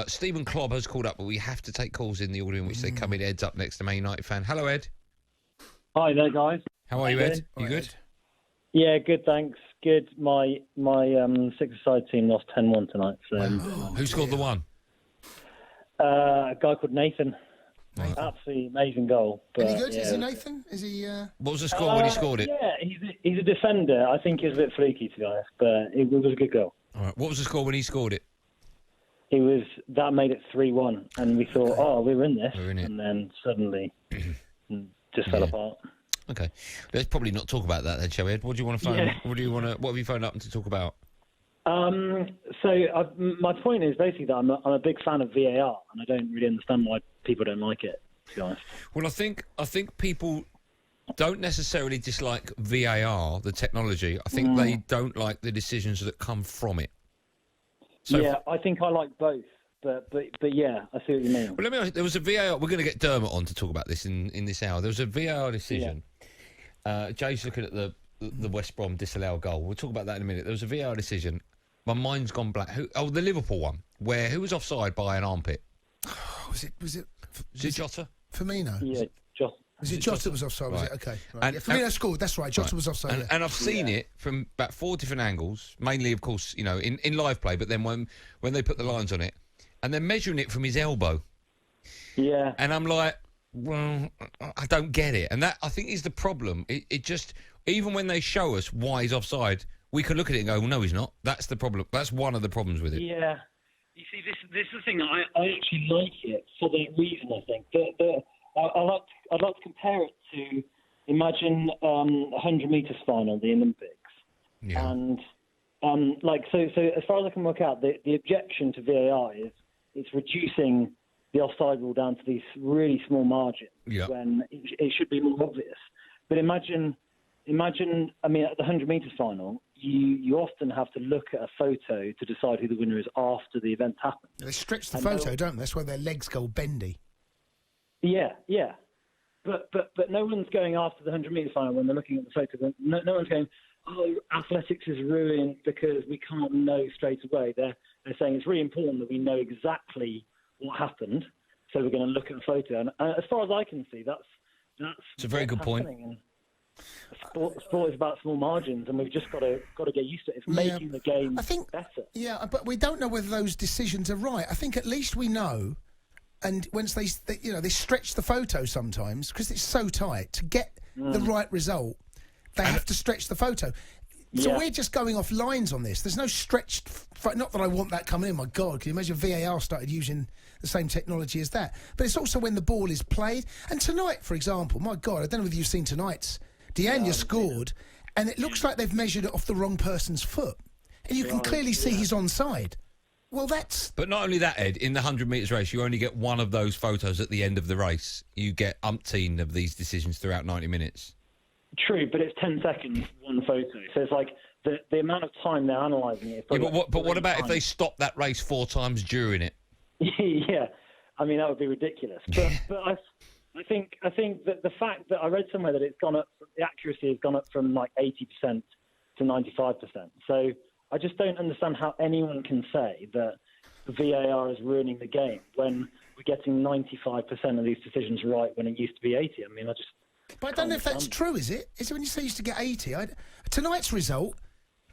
Stephen Klobb has called up, but we have to take calls in the order in which they come in. Ed's up next, the Man United fan. Hello, Ed. Hi there, guys. How are you, Ed? You good? Yeah, good, thanks. Good. My six-a-side team lost 10-1 tonight. So, Who scored the one? a guy called Nathan. Absolutely amazing goal. But, Is he good? Is he Nathan? Is he? What was the score when he scored it? Yeah, he's a defender. I think he was a bit fluky, to be honest, but it was a good goal. All right. What was the score when he scored it? That made it 3-1, and we thought, we're in this, We're in it. and then suddenly just fell apart. Okay, let's probably not talk about that then, shall we, Ed? What do you want to phone? Yeah. What have you phoned up to talk about? My point is basically that I'm a big fan of VAR, and I don't really understand why people don't like it, to be honest. Well, I think people don't necessarily dislike VAR, the technology. I think they don't like the decisions that come from it. So yeah, I think I like both, but yeah, I see what you mean. Well, let me ask you, there was a VAR. We're going to get Dermot on to talk about this in this hour. There was a VAR decision. Yeah. Jay's looking at the West Brom disallowed goal. We'll talk about that in a minute. There was a VAR decision. My mind's gone blank. The Liverpool one, who was offside by an armpit? Was it Jota? Firmino? Yeah, Jota. Was it Jota that was offside? Right. Was it? Okay. Right. And- Yeah, Firmino scored. That's right. Jota was offside. And I've seen it from about 4 different angles, mainly, of course, in live play, but then when they put the lines on it, and they're measuring it from his elbow. Yeah. And I'm like, well, I don't get it. And that, I think, is the problem. It just, even when they show us why he's offside, we can look at it and go, well, no, he's not. That's the problem. That's one of the problems with it. Yeah. You see, this is the thing. I actually like it for that reason, I think. I'd like to compare it to, imagine a 100 metres final, the Olympics. Yeah. And, so as far as I can work out, the objection to VAR is it's reducing the offside rule down to these really small margins when it should be more obvious. But imagine, at the 100 metres final, you often have to look at a photo to decide who the winner is after the event happens. They stretch the photo, don't they? That's why their legs go bendy. Yeah. But no one's going after the 100 metres final when they're looking at the photo. No one's going, athletics is ruined because we can't know straight away. They're saying it's really important that we know exactly what happened, so we're going to look at the photo. And as far as I can see, that's it's a very good point. And sport is about small margins, and we've just got to get used to it. It's making the game better. Yeah, but we don't know whether those decisions are right. I think at least we know. And once they stretch the photo sometimes because it's so tight to get the right result. They have to stretch the photo. So we're just going off lines on this. There's no stretched... Not that I want that coming in, my God. Can you imagine VAR started using the same technology as that? But it's also when the ball is played. And tonight, for example, my God, I don't know whether you've seen tonight's. Diania scored, and it looks like they've measured it off the wrong person's foot. And you can clearly see he's onside. Well, that's... But not only that, Ed, in the 100 metres race, you only get one of those photos at the end of the race. You get umpteen of these decisions throughout 90 minutes. True, but it's 10 seconds, one photo. So it's like the amount of time they're analysing it. Yeah, but what about if they stop that race 4 times during it? Yeah, I mean, that would be ridiculous. But I think that the fact that I read somewhere that it's gone up, the accuracy has gone up from like 80% to 95%. So I just don't understand how anyone can say that VAR is ruining the game when we're getting 95% of these decisions right when it used to be 80. I mean, But I don't know if that's true, is it? Is it when you say you used to get 80? Tonight's result,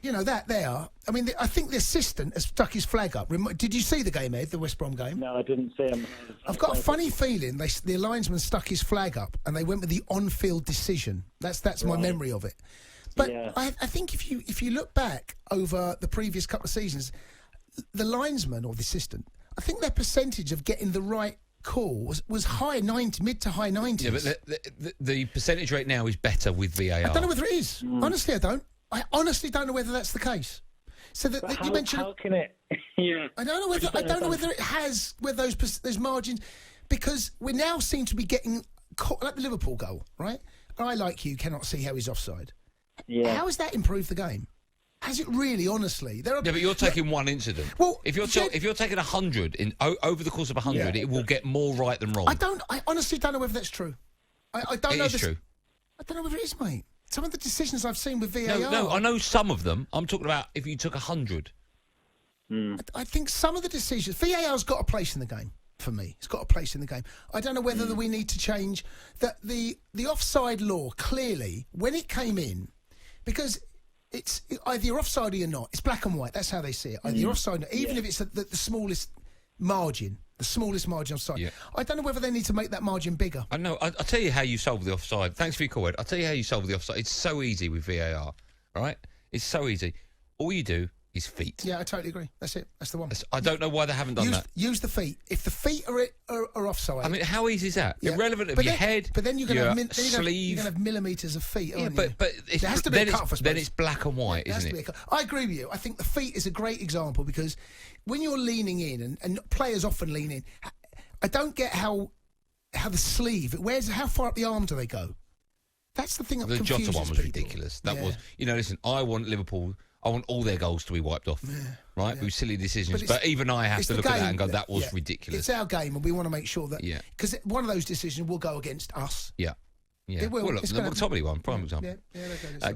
that there. I mean, I think the assistant has stuck his flag up. Did you see the game, Ed, the West Brom game? No, I didn't see him. I've got a funny feeling the linesman stuck his flag up and they went with the on-field decision. That's my memory of it. But I think if you look back over the previous couple of seasons, the linesman or the assistant, I think their percentage of getting the right call was high 90, mid to high 90s. Yeah, but the percentage rate now is better with VAR. I don't know whether it is. Honestly, I don't. I honestly don't know whether that's the case. So that you mentioned. How can it? Yeah. I don't know whether it has with those margins, because we now seem to be getting caught, like the Liverpool goal, right? I, like you, cannot see how he's offside. Yeah. How has that improved the game? Has it really, honestly? But you're taking one incident. Well, if you're taking 100 over the course of 100, it will get more right than wrong. I honestly don't know whether that's true. I don't know. It is true. I don't know whether it is, mate. Some of the decisions I've seen with VAR. No, I know some of them. I'm talking about if you took 100. I think some of the decisions, VAR's got a place in the game. For me, it's got a place in the game. I don't know whether we need to change that. The offside law, clearly, when it came in, because it's either you're offside or you're not. It's black and white. That's how they see it. Either you're offside or not, even if it's the smallest margin. The smallest margin offside. Yeah. I don't know whether they need to make that margin bigger. I know. I'll tell you how you solve the offside. Thanks for your call, Ed. I'll tell you how you solve the offside. It's so easy with VAR, right? It's so easy. All you do is feet. Yeah, I totally agree. That's it. That's the one. I don't know why they haven't done that. Use the feet. If the feet are offside. I mean, how easy is that? Yeah. Irrelevant of your head, but then you're going to have sleeve. You're going to have millimeters of feet, aren't you? But it has to be a cut-off, I suppose. Then it's black and white, isn't it? I agree with you. I think the feet is a great example because when you're leaning in, and players often lean in, I don't get how the sleeve, how far up the arm do they go? That's the thing that confuses people. The Jota one was ridiculous. That was, listen, I want Liverpool, I want all their goals to be wiped off, right? With silly decisions. But even I have to look at that and go, that was ridiculous. It's our game, and we want to make sure that, because one of those decisions will go against us. Yeah. It will. Well, look, the McTominay one, prime example. Yeah,